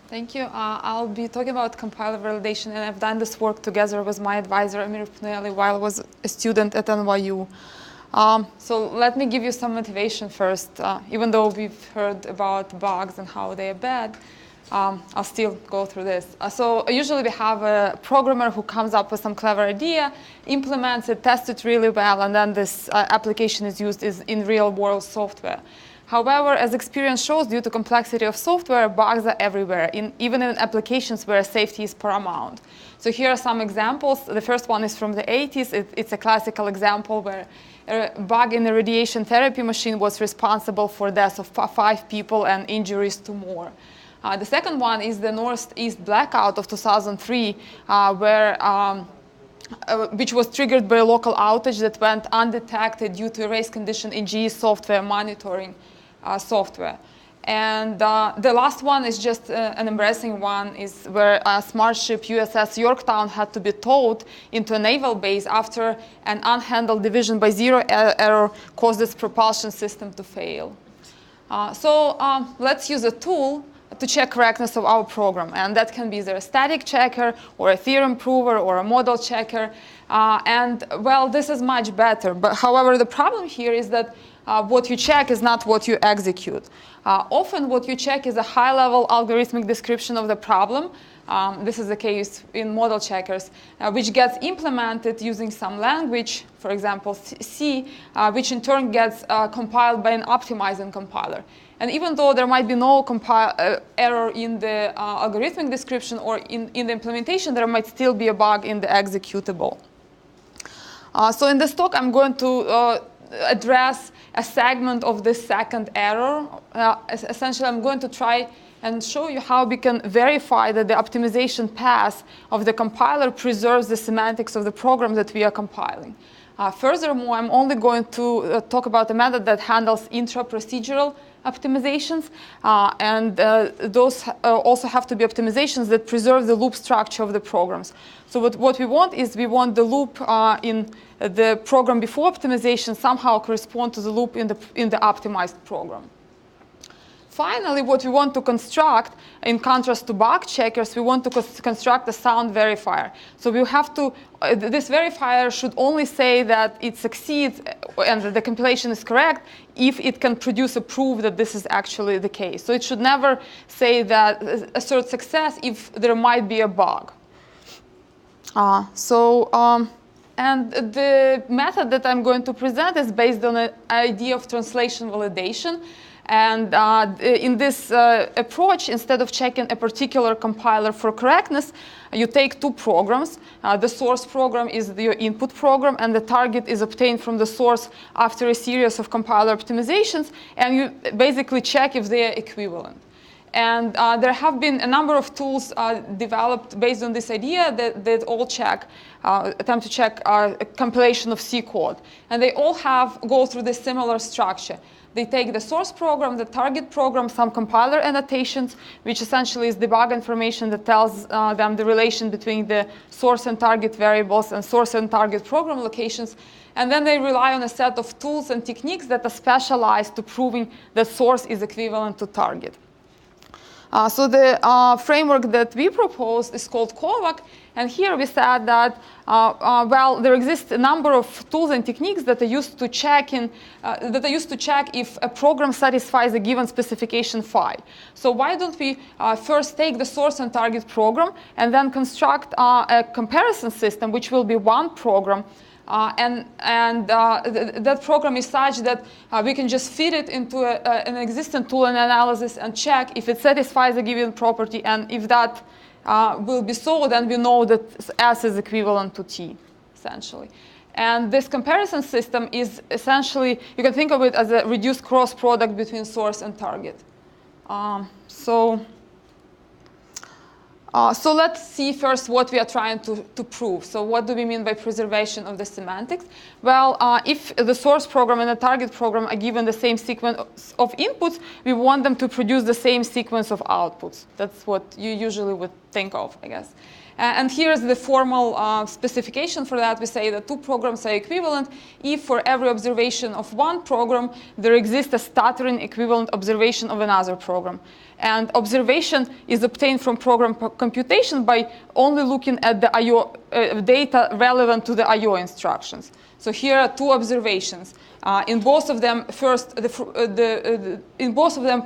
Thank you. I'll be talking about compiler validation, and I've done this work together with my advisor, Amir Pnueli, while I was a student at NYU. So let me give you some motivation first. Even though we've heard about bugs and how they are bad, I'll still go through this. So usually we have a programmer who comes up with some clever idea, implements it, tests it really well, and then this application is used in real-world software. However, as experience shows, due to complexity of software, bugs are everywhere, even in applications where safety is paramount. So here are some examples. The first one is from the 80s. It's a classical example where a bug in a radiation therapy machine was responsible for deaths of 5 people and injuries to more. The second one is the Northeast blackout of 2003, which was triggered by a local outage that went undetected due to a race condition in GE software monitoring software. And the last one is just an embarrassing one, is where a smart ship USS Yorktown had to be towed into a naval base after an unhandled division by zero error caused its propulsion system to fail. So let's use a tool to check correctness of our program, and that can be either a static checker or a theorem prover or a model checker. And well, this is much better, but however, the problem here is that what you check is not what you execute. Often what you check is a high-level algorithmic description of the problem. This is the case in model checkers, which gets implemented using some language, for example, C, which in turn gets compiled by an optimizing compiler. And even though there might be no error in the algorithmic description or in the implementation, there might still be a bug in the executable. So in this talk, I'm going to address a segment of this second error. Essentially, I'm going to try and show you how we can verify that the optimization path of the compiler preserves the semantics of the program that we are compiling. Furthermore, I'm only going to talk about a method that handles intra-procedural optimizations, and those also have to be optimizations that preserve the loop structure of the programs. So what we want is we want the loop in the program before optimization somehow correspond to the loop in the optimized program. Finally, what we want to construct, in contrast to bug checkers, we want to construct a sound verifier. So we have to, this verifier should only say that it succeeds and that the compilation is correct if it can produce a proof that this is actually the case. So it should never say that assert success if there might be a bug. And the method that I'm going to present is based on an idea of translation validation. And in this approach, instead of checking a particular compiler for correctness, you take two programs. The source program is your input program, and the target is obtained from the source after a series of compiler optimizations, and you basically check if they are equivalent. And there have been a number of tools developed based on this idea that all attempt to check a compilation of C code. And they all go through this similar structure. They take the source program, the target program, some compiler annotations, which essentially is debug information that tells them the relation between the source and target variables and source and target program locations. And then they rely on a set of tools and techniques that are specialized to proving that source is equivalent to target. So the framework that we proposed is called Kovach, and here we said that well, there exists a number of tools and techniques that are used to check if a program satisfies a given specification phi. So why don't we first take the source and target program and then construct a comparison system, which will be one program. That program is such that we can just feed it into an existing tool and analysis and check if it satisfies a given property, and if that will be so, then we know that S is equivalent to T, essentially. And this comparison system is essentially, you can think of it as a reduced cross product between source and target. So let's see first what we are trying to prove. So what do we mean by preservation of the semantics? Well, if the source program and the target program are given the same sequence of inputs, we want them to produce the same sequence of outputs. That's what you usually would think of, I guess. And here's the formal specification for that. We say that two programs are equivalent if for every observation of one program, there exists a stuttering equivalent observation of another program. And observation is obtained from program computation by only looking at the I/O data relevant to the I/O instructions. So here are two observations. In both of them,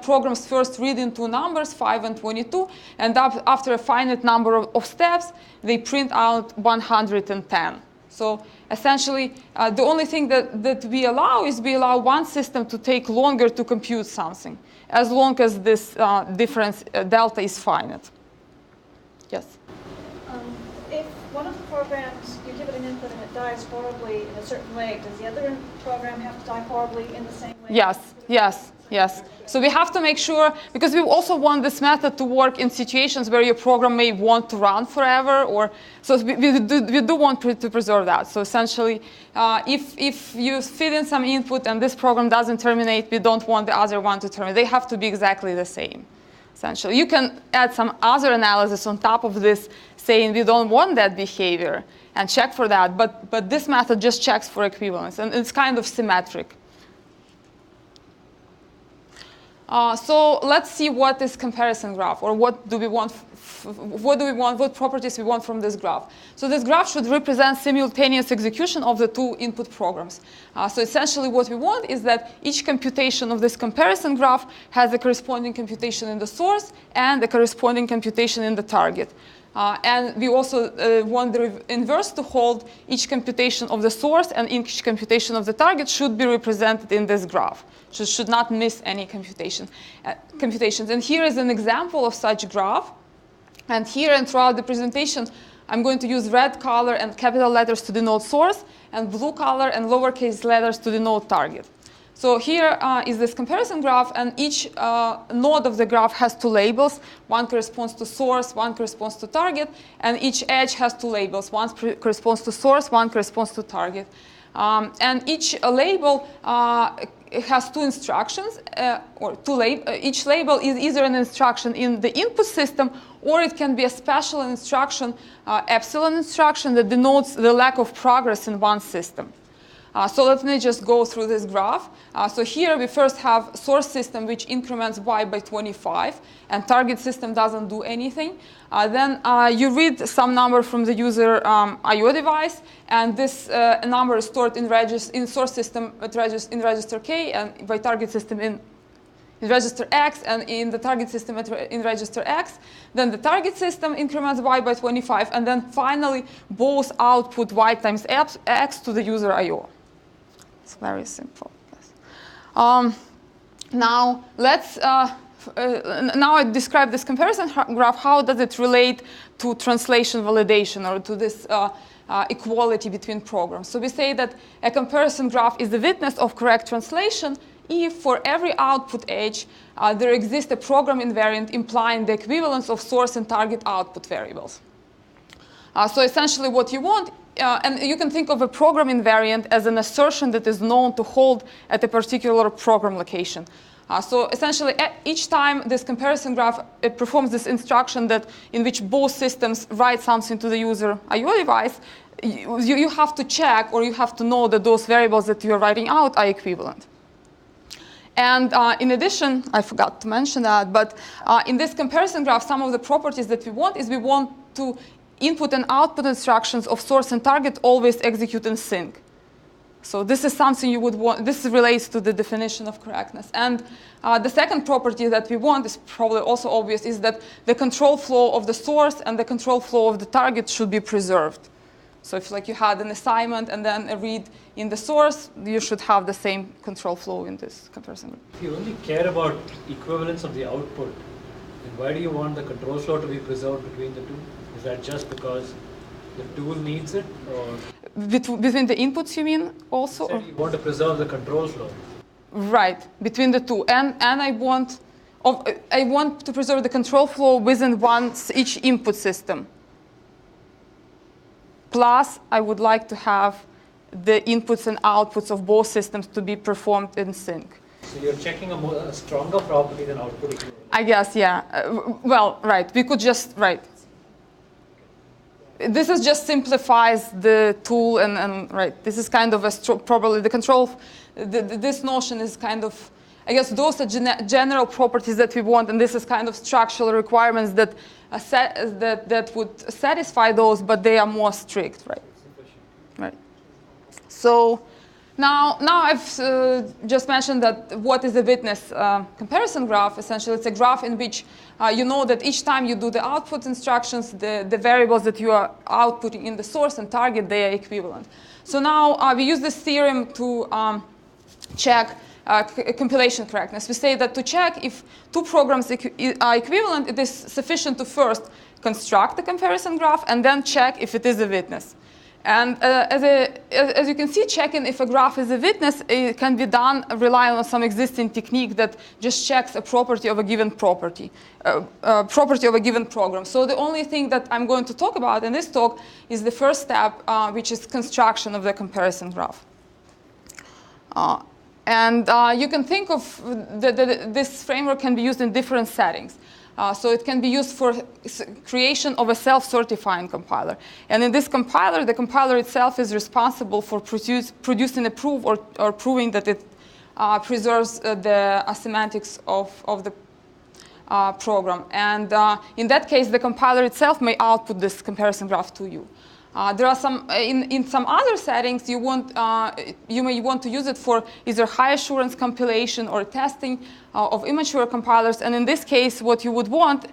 programs first read in two numbers, 5 and 22, and after a finite number of steps, they print out 110. So essentially, the only thing that we allow is we allow one system to take longer to compute something, as long as this difference, delta, is finite. Yes? If one of the programs, you give it an input and it dies horribly in a certain way, does the other program have to die horribly in the same way? Yes, yes, yes. So we have to make sure, because we also want this method to work in situations where your program may want to run forever, or so we do want to preserve that. So essentially, if you feed in some input and this program doesn't terminate, we don't want the other one to terminate. They have to be exactly the same. Essentially, you can add some other analysis on top of this, saying we don't want that behavior, and check for that. But this method just checks for equivalence, and it's kind of symmetric. So let's see what is comparison graph, or what do we want? What properties we want from this graph? So this graph should represent simultaneous execution of the two input programs. So essentially, what we want is that each computation of this comparison graph has a corresponding computation in the source and a corresponding computation in the target. And we also want the inverse to hold. Each computation of the source and each computation of the target should be represented in this graph. So should not miss any computations. And here is an example of such graph. And here and throughout the presentation, I'm going to use red color and capital letters to denote source, and blue color and lowercase letters to denote target. So here is this comparison graph, and each node of the graph has two labels. One corresponds to source, one corresponds to target, and each edge has two labels. One corresponds to source, one corresponds to target. And each label has two instructions, each label is either an instruction in the input system, or it can be a special instruction, epsilon instruction, that denotes the lack of progress in one system. So let me just go through this graph. So here we first have source system, which increments y by 25, and target system doesn't do anything. Then you read some number from the user I/O device, and this number is stored in source system in register K, and by target system in register X, and in the target system in register X. Then the target system increments y by 25, and then finally both output y times x to the user I/O. It's very simple. Yes. Now let's. Now I describe this comparison graph. How does it relate to translation validation, or to this equality between programs? So we say that a comparison graph is the witness of correct translation if for every output edge there exists a program invariant implying the equivalence of source and target output variables. So essentially what you want, and you can think of a program invariant as an assertion that is known to hold at a particular program location. So essentially, each time this comparison graph performs this instruction in which both systems write something to the user I/O device, you have to check, or you have to know that those variables that you are writing out are equivalent. And in addition, I forgot to mention that, but in this comparison graph, some of the properties that we want is we want to input and output instructions of source and target always execute in sync. So this is something you would want. This relates to the definition of correctness. And the second property that we want is probably also obvious, is that the control flow of the source and the control flow of the target should be preserved. So if you had an assignment and then a read in the source, you should have the same control flow in this comparison group. If you only care about equivalence of the output, then why do you want the control flow to be preserved between the two? Is that just because the tool needs it, or between the inputs, you mean also? You want to preserve the control flow. Right, between the two, and I want to preserve the control flow within each input system. Plus, I would like to have the inputs and outputs of both systems to be performed in sync. So you're checking a stronger property than output equivalence. I guess, yeah. Well, right. We could just, right. this is just simplifies the tool, and right, this is kind of probably the control. This notion is kind of, I guess those are general properties that we want, and this is kind of structural requirements that that would satisfy those, but they are more strict, right? Right. So now I've just mentioned that what is a witness comparison graph. Essentially, it's a graph in which you know that each time you do the output instructions, the variables that you are outputting in the source and target, they are equivalent. So now we use this theorem to check compilation correctness. We say that to check if two programs are equivalent, it is sufficient to first construct the comparison graph and then check if it is a witness. And as you can see, checking if a graph is a witness, it can be done relying on some existing technique that just checks a property of a given property of a given program. So the only thing that I'm going to talk about in this talk is the first step, which is construction of the comparison graph. And you can think of this framework can be used in different settings. So it can be used for creation of a self-certifying compiler. And in this compiler, the compiler itself is responsible for producing a proof or proving that it preserves the semantics of the program. And in that case, the compiler itself may output this comparison graph to you. There are some, in some other settings, you may want to use it for either high assurance compilation or testing of immature compilers. And in this case, what you would want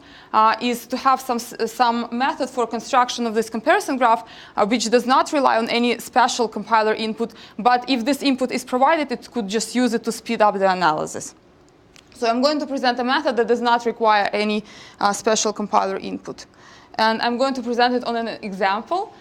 is to have some method for construction of this comparison graph, which does not rely on any special compiler input. But if this input is provided, it could just use it to speed up the analysis. So I'm going to present a method that does not require any special compiler input. And I'm going to present it on an example.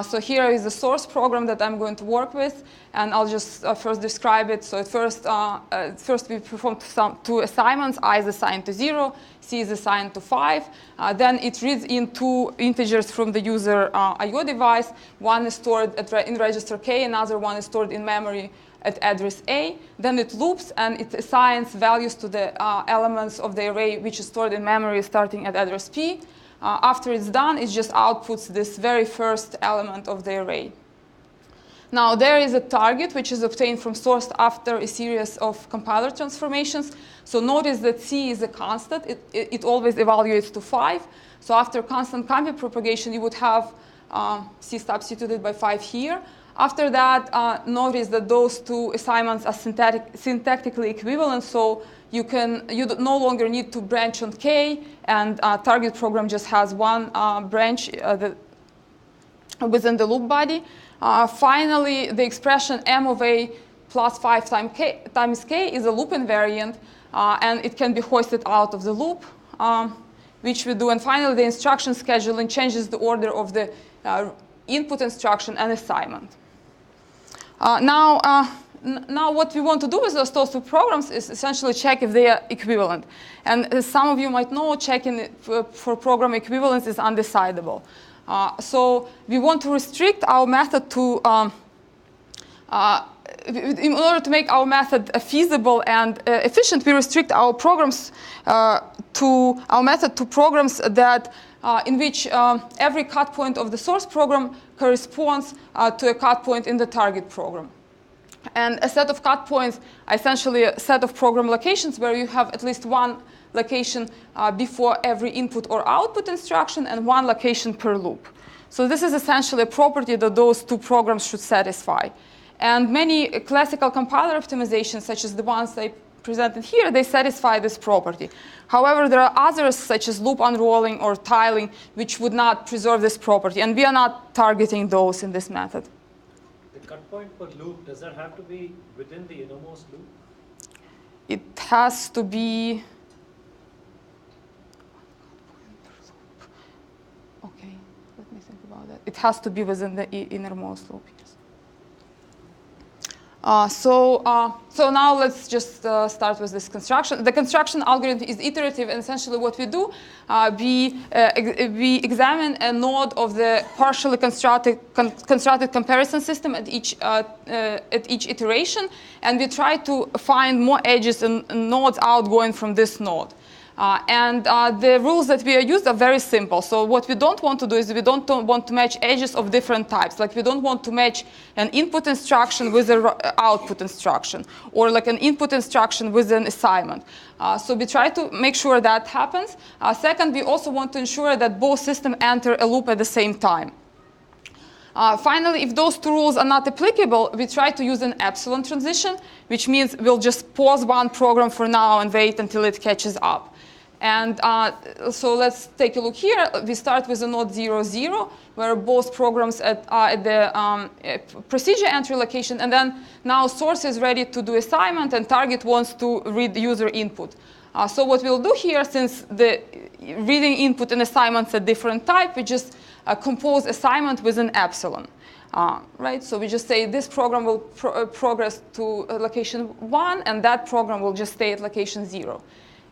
So here is the source program that I'm going to work with, and I'll just first describe it. So at first we perform two assignments. I is assigned to 0, C is assigned to 5. Then it reads in two integers from the user I/O device. One is stored in register K, another one is stored in memory at address A. Then it loops and it assigns values to the elements of the array which is stored in memory starting at address P. After it's done, it just outputs this very first element of the array. Now, there is a target which is obtained from source after a series of compiler transformations. So notice that C is a constant. It always evaluates to 5. So after constant compute propagation, you would have C substituted by 5 here. After that, notice that those two assignments are syntactically equivalent. So you no longer need to branch on K, and target program just has one branch within the loop body. Finally, the expression M of A plus 5 times K is a loop invariant, and it can be hoisted out of the loop, which we do. And finally, the instruction scheduling changes the order of the input instruction and assignment. Now, what we want to do with those two programs is essentially check if they are equivalent. And as some of you might know, checking for program equivalence is undecidable. So we want to restrict our method to, in order to make our method feasible and efficient, we restrict our programs our method to programs that in which every cut point of the source program corresponds to a cut point in the target program. And a set of cut points are essentially a set of program locations where you have at least one location before every input or output instruction and one location per loop. So this is essentially a property that those two programs should satisfy. And many classical compiler optimizations, such as the ones I presented here, they satisfy this property. However, there are others, such as loop unrolling or tiling, which would not preserve this property. And we are not targeting those in this method. Cut point per loop, does that have to be within the innermost loop? It has to be. Okay, let me think about that. It has to be within the innermost loop, yes. So now let's just start with this construction. The construction algorithm is iterative, and essentially what we do, we examine a node of the partially constructed comparison system at each iteration, and we try to find more edges and nodes outgoing from this node. The rules that we are used are very simple. So what we don't want to do is we don't want to match edges of different types. Like we don't want to match an input instruction with an output instruction, or like an input instruction with an assignment. So we try to make sure that happens. Second, we also want to ensure that both systems enter a loop at the same time. Finally, if those two rules are not applicable, we try to use an epsilon transition, which means we'll just pause one program for now and wait until it catches up. And so let's take a look here. We start with a node 0, 0, where both programs at the procedure entry location, and then now source is ready to do assignment, and target wants to read user input. So what we'll do here, since the reading input and assignments are different type, we just compose assignment with an epsilon. Right? So we just say this program will progress to location 1, and that program will just stay at location 0.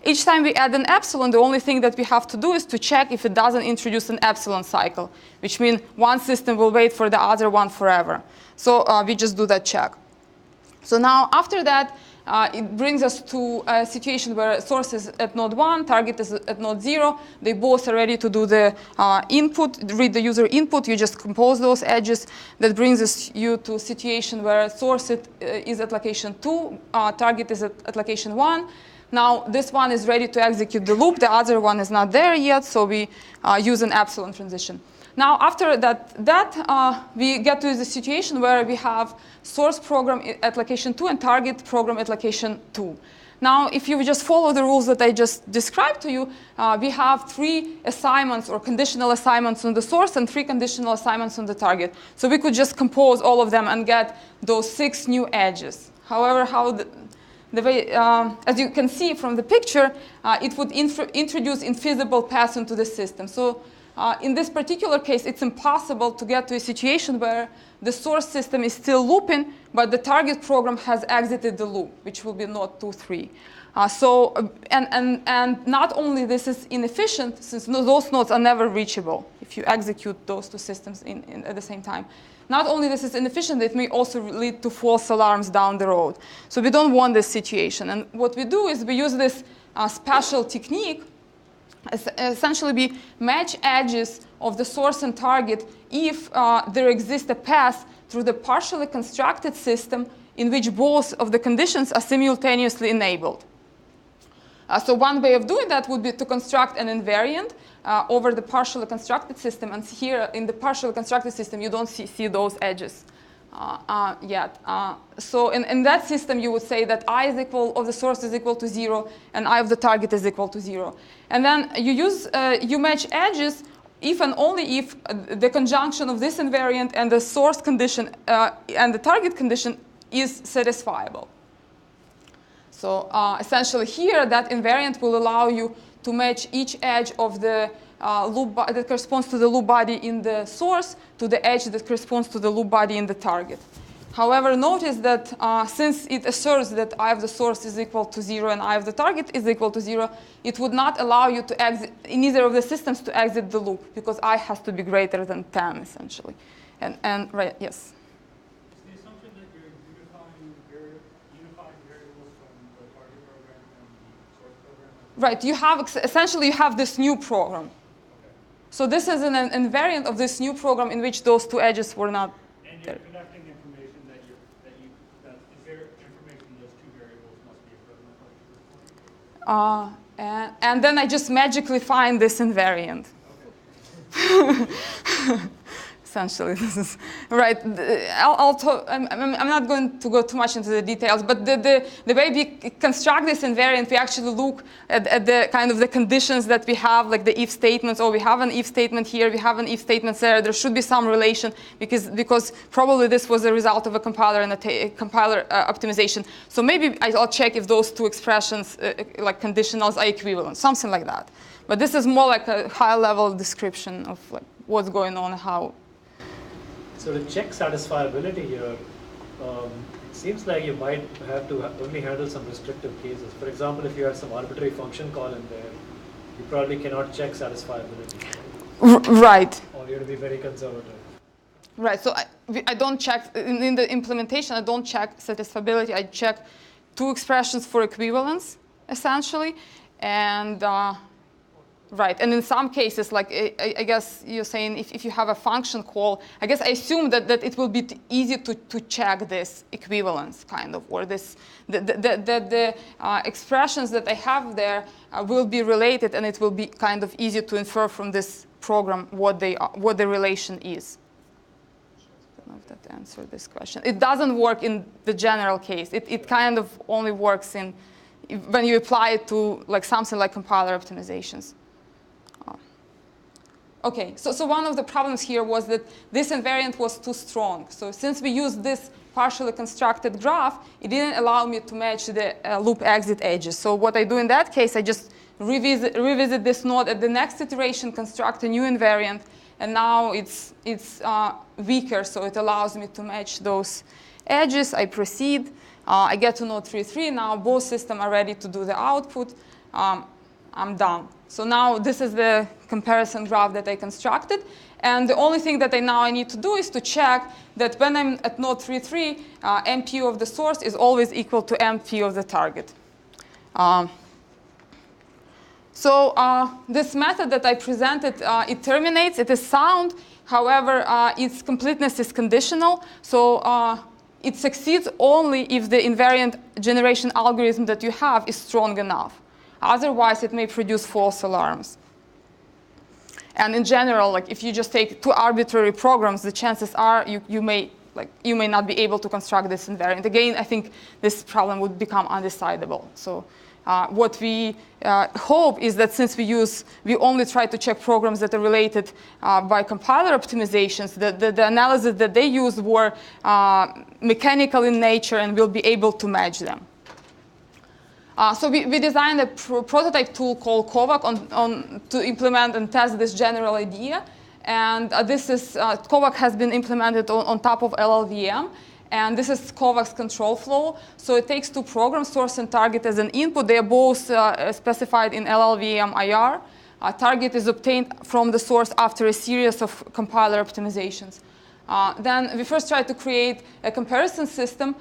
Each time we add an epsilon, the only thing that we have to do is to check if it doesn't introduce an epsilon cycle, which means one system will wait for the other one forever. So we just do that check. So now after that, it brings us to a situation where source is at node 1, target is at node 0. They both are ready to do the input, read the user input. You just compose those edges. That brings you to a situation where source is at location 2, target is at location 1. Now this one is ready to execute the loop. The other one is not there yet, so we use an epsilon transition. Now after that, we get to the situation where we have source program at location 2 and target program at location 2. Now if you just follow the rules that I just described to you, we have 3 assignments or conditional assignments on the source and 3 conditional assignments on the target. So we could just compose all of them and get those 6 new edges. However, the way, as you can see from the picture, it would introduce infeasible paths into the system. So in this particular case, it's impossible to get to a situation where the source system is still looping, but the target program has exited the loop, which will be node 2, 3. And not only this is inefficient, since those nodes are never reachable if you execute those 2 systems at the same time. Not only this is inefficient, it may also lead to false alarms down the road. So we don't want this situation. And what we do is we use this special technique. Essentially, we match edges of the source and target if there exists a path through the partially constructed system in which both of the conditions are simultaneously enabled. So one way of doing that would be to construct an invariant over the partially constructed system. And here in the partially constructed system, you don't see those edges yet. So in that system, you would say that I of the source is equal to 0, and I of the target is equal to 0. And then you match edges if and only if the conjunction of this invariant and the source condition and the target condition is satisfiable. So essentially here, that invariant will allow you to match each edge of the loop that corresponds to the loop body in the source to the edge that corresponds to the loop body in the target. However, notice that since it asserts that I of the source is equal to 0 and I of the target is equal to 0, it would not allow you to exit in either of the systems to exit the loop, because I has to be greater than 10, essentially. And right, yes? The assumption that you're unifying variables from the target program and the source program? Right, you have essentially you have this new program. Okay. So this is an invariant of this new program in which those 2 edges were not and there. You're conducting information that information those 2 variables must be equivalent. And then I just magically find this invariant. Okay. Essentially, this is right. I'm not going to go too much into the details, but the way we construct this invariant, we actually look at the kind of the conditions that we have, like the if statements. Oh, we have an if statement here, we have an if statement there. There should be some relation because probably this was a result of a compiler and a compiler optimization. So maybe I'll check if those 2 expressions, like conditionals, are equivalent, something like that. But this is more like a high-level description of like what's going on, how. So to check satisfiability here, it seems like you might have to only handle some restrictive cases. For example, if you have some arbitrary function call in there, you probably cannot check satisfiability. Right. Or you have to be very conservative. Right. So I don't check, in the implementation, I don't check satisfiability. I check 2 expressions for equivalence, essentially. And right, and in some cases, like I guess you're saying if you have a function call, I guess I assume that it will be easy to check this equivalence kind of, or this the expressions that I have there will be related, and it will be kind of easy to infer from this program what the relation is. I don't know if that answered this question. It doesn't work in the general case. It kind of only works when you apply it to like something like compiler optimizations. Okay, so one of the problems here was that this invariant was too strong. So since we used this partially constructed graph, it didn't allow me to match the loop exit edges. So what I do in that case, I just revisit this node at the next iteration, construct a new invariant, and now it's weaker, so it allows me to match those edges. I proceed. I get to node 3.3. Now both systems are ready to do the output. I'm done. So now this is the comparison graph that I constructed. And the only thing that I need to do is to check that when I'm at node 3.3, MPU of the source is always equal to MPU of the target. So this method that I presented, it terminates. It is sound. However, its completeness is conditional. So it succeeds only if the invariant generation algorithm that you have is strong enough. Otherwise, it may produce false alarms. And in general, like if you just take two arbitrary programs, the chances are you may not be able to construct this invariant. Again, I think this problem would become undecidable. So what we hope is that since we only try to check programs that are related by compiler optimizations, the analysis that they used were mechanical in nature, and we'll be able to match them. So we designed a prototype tool called Kovach to implement and test this general idea. And Kovach has been implemented on top of LLVM. And this is Kovach's control flow. So it takes two programs, source and target, as an input. They are both specified in LLVM IR. Target is obtained from the source after a series of compiler optimizations. Then we first try to create a comparison system.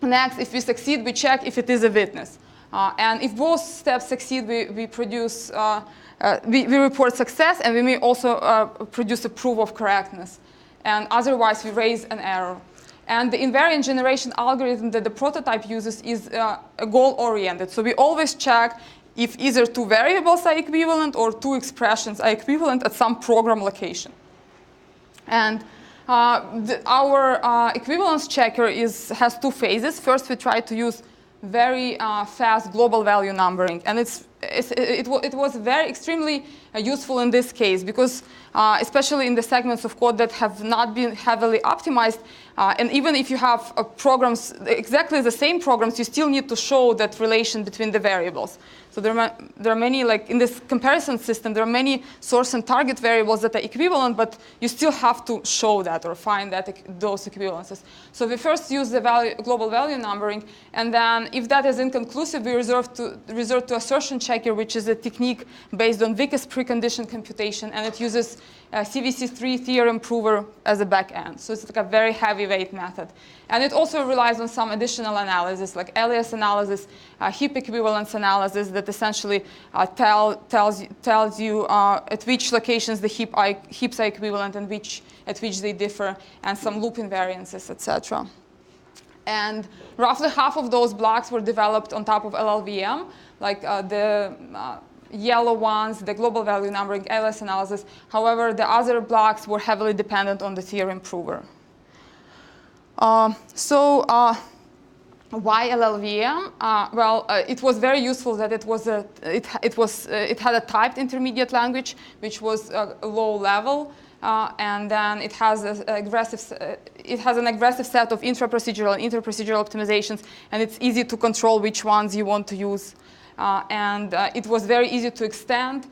Next, if we succeed, we check if it is a witness. And if both steps succeed, we report success, and we may also produce a proof of correctness. And otherwise, we raise an error. And the invariant generation algorithm that the prototype uses is goal-oriented. So we always check if either two variables are equivalent or two expressions are equivalent at some program location. And our equivalence checker has two phases. First, we try to use very fast global value numbering, and it was extremely useful in this case because especially in the segments of code that have not been heavily optimized, and even if you have programs, exactly the same programs, you still need to show that relation between the variables. So there are many, like in this comparison system, there are many source and target variables that are equivalent, but you still have to show that or find those equivalences. So we first use the global value numbering, and then if that is inconclusive, we resort to assertion checker, which is a technique based on Vickers precondition computation, and it uses CVC3 theorem prover as a backend. So it's like a very heavyweight method. And it also relies on some additional analysis, like alias analysis, heap equivalence analysis that essentially tells you at which locations the heaps are equivalent and at which they differ, and some loop invariances, etc. And roughly half of those blocks were developed on top of LLVM, like the yellow ones, the global value numbering, alias analysis. However, the other blocks were heavily dependent on the theorem prover. Why LLVM? It was very useful that it had a typed intermediate language, which was low level, and then it has an aggressive set of intra-procedural and inter-procedural optimizations, and it's easy to control which ones you want to use. And it was very easy to extend,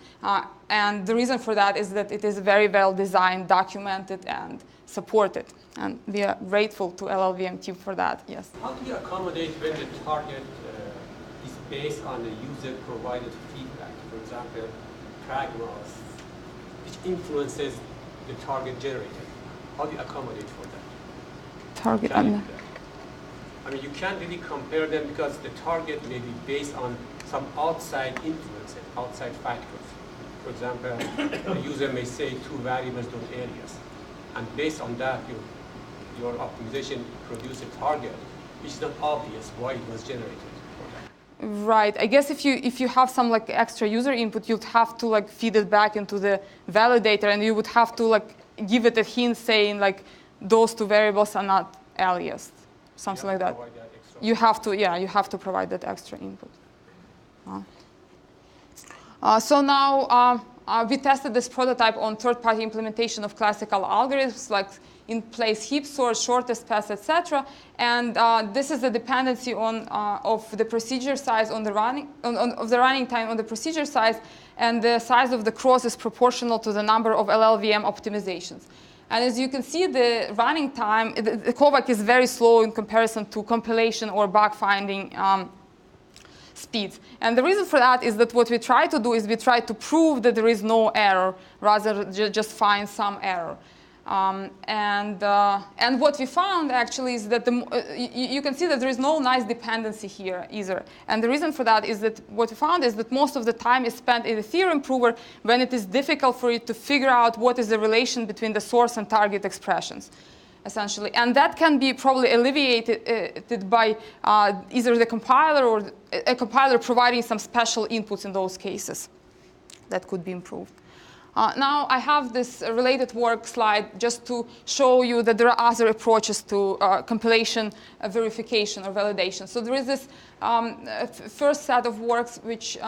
and the reason for that is that it is very well designed, documented, and supported. And we are grateful to LLVM team for that, yes. How do you accommodate when the target is based on the user-provided feedback? For example, pragmas, which influences the target generator. How do you accommodate for that? Target, I mean, you can't really compare them because the target may be based on some outside influences, outside factors. For example, the user may say two variables, don't alias. And based on that, your optimization produces a target, which is not obvious why it was generated. Right. I guess if you have some like extra user input, you'd have to like feed it back into the validator, and you would have to like give it a hint saying like those two variables are not aliased, something like that. You have to, yeah, you have to provide that extra input. So now we tested this prototype on third-party implementation of classical algorithms like in-place heap sort, shortest path, etc. And this is the dependency on of the procedure size on the running of the running time on the procedure size, and the size of the cross is proportional to the number of LLVM optimizations. And as you can see, the running time, the Kovach is very slow in comparison to compilation or bug finding speeds. And the reason for that is that what we try to do is we try to prove that there is no error, rather than just find some error. And what we found actually is that you can see that there is no nice dependency here either. And the reason for that is that what we found is that most of the time is spent in the theorem prover when it is difficult for it to figure out what is the relation between the source and target expressions, essentially. And that can be probably alleviated by either the compiler or a compiler providing some special inputs in those cases that could be improved. Now I have this related work slide just to show you that there are other approaches to compilation verification or validation. So there is this first set of works which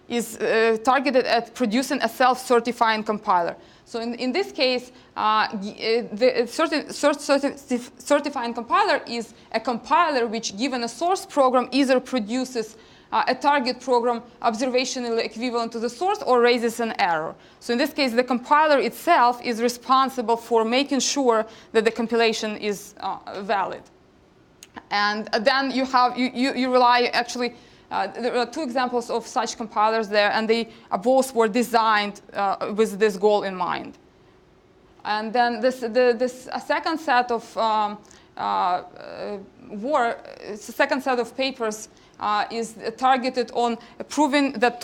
is targeted at producing a self-certifying compiler. So in this case, the certifying compiler is a compiler which, given a source program, either produces a target program observationally equivalent to the source or raises an error. So in this case, the compiler itself is responsible for making sure that the compilation is valid. And then you rely actually, there are two examples of such compilers there, and they both were designed with this goal in mind. And then this second set of second set of papers is targeted on proving that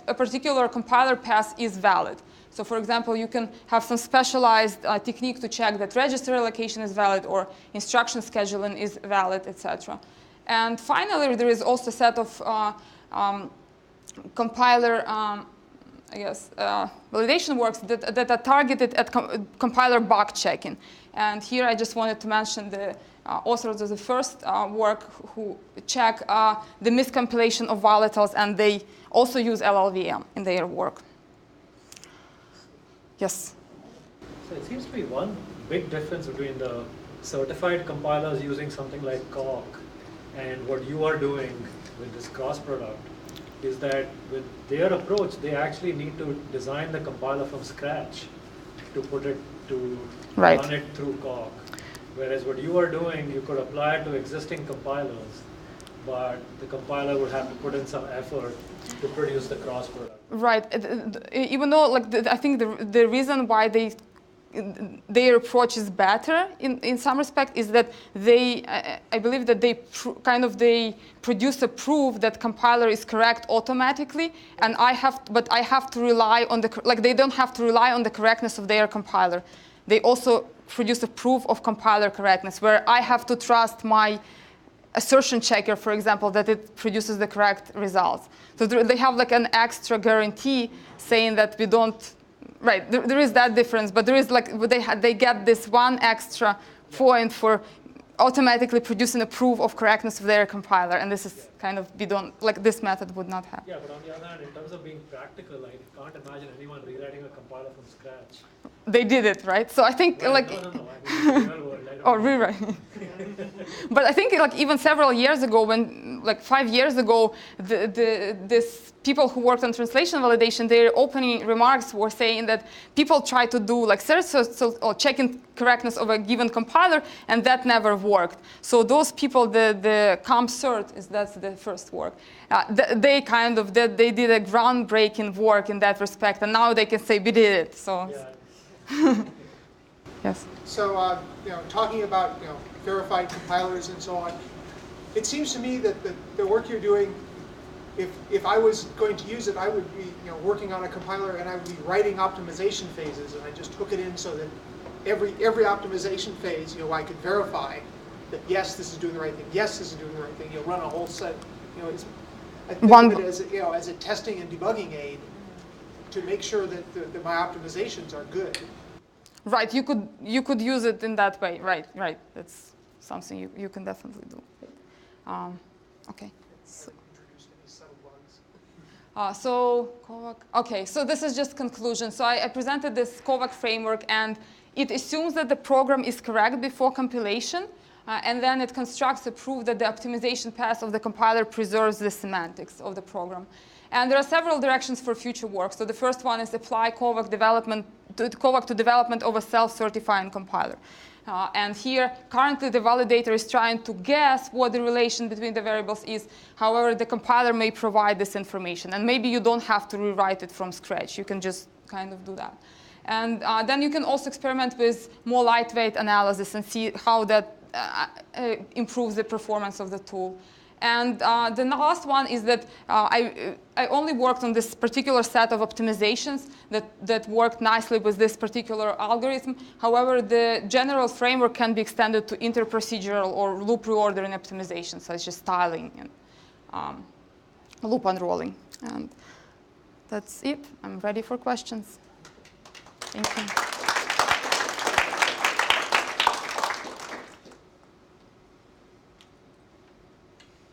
a particular compiler path is valid. So, for example, you can have some specialized technique to check that register allocation is valid or instruction scheduling is valid, etc. And finally, there is also a set of compiler, validation works that are targeted at compiler bug checking. And here I just wanted to mention the authors of the first work who check the miscompilation of volatiles, and they also use LLVM in their work. Yes? So it seems to be one big difference between the certified compilers using something like Kovach and what you are doing with this cross product is that with their approach, they actually need to design the compiler from scratch to put it to run it through Kovach. Whereas what you are doing, you could apply it to existing compilers, but the compiler would have to put in some effort to produce the cross product. Right. Even though, I think the reason why their approach is better in some respect is that I believe that they produce a proof that compiler is correct automatically, and I have to rely on they don't have to rely on the correctness of their compiler. They also produce a proof of compiler correctness, where I have to trust my assertion checker, for example, that it produces the correct results. So they have like an extra guarantee saying that we don't. Right, there is that difference, but there is they get this one extra point for automatically producing a proof of correctness of their compiler, and this is this method would not have. Yeah, but on the other hand, in terms of being practical, I can't imagine anyone rewriting a compiler from scratch. They did it, right? So I think No. I mean, in the real world, or rewriting. But I think even several years ago, 5 years ago, this people who worked on translation validation, their opening remarks were saying that people try to do or checking correctness of a given compiler, and that never worked. So those people, the CompCert, that's the first work. They did a groundbreaking work in that respect, and now they can say we did it. So. Yeah. Yes. So, talking about verified compilers and so on, it seems to me that the work you're doing, if I was going to use it, I would be working on a compiler and I would be writing optimization phases, and I just hook it in so that every optimization phase, I could verify that yes, this is doing the right thing. Yes, this is doing the right thing. Run a whole set. I think of it as a testing and debugging aid to make sure that my optimizations are good. Right. You could use it in that way. Right. Right. That's something you can definitely do. Okay. So. So Kovach. Okay, so this is just conclusion. So I presented this Kovach framework, and it assumes that the program is correct before compilation, and then it constructs a proof that the optimization path of the compiler preserves the semantics of the program. And there are several directions for future work. So the first one is apply Kovach to development of a self-certifying compiler. And here, currently, the validator is trying to guess what the relation between the variables is. However, the compiler may provide this information. And maybe you don't have to rewrite it from scratch. You can just kind of do that. And then you can also experiment with more lightweight analysis and see how that improves the performance of the tool. And the last one is that I only worked on this particular set of optimizations that worked nicely with this particular algorithm. However, the general framework can be extended to interprocedural or loop reordering optimizations, such as styling and loop unrolling. And that's it. I'm ready for questions. Thank you.